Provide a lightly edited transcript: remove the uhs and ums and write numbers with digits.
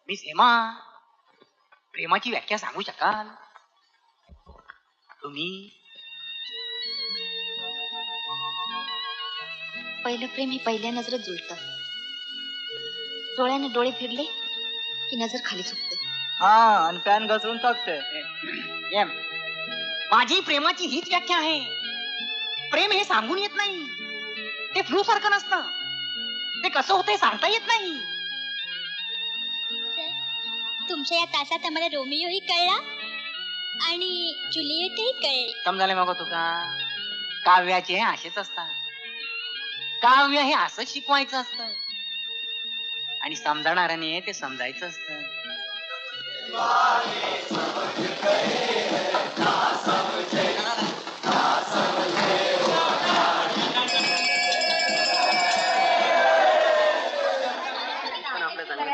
Miss Hema, प्रेमाची व्याख्या सांगू शकाल तुम्ही? पहिलं प्रेम हे पहिल्या नजरेत जुळतं. डोळ्याने डोळे फिरले की नजर खाली सुटते. हा, आणि पॅन घसरून टाकते. माझी प्रेमाची हीच व्याख्या आहे. प्रेम हे सांगून येत नाही. ते फ्लू सारखं नसतं. ते कसं होतंय सांगता येत नाही. तुमच्या या तासात आम्हाला रोमिओही कळला आणि जुलिएटही कळली. समजाले मग तुका काव्याचे असेच असतात. काव्य हे असंच शिकवायचं असतं आणि समजणाऱ्याने ते समजायचं असतं.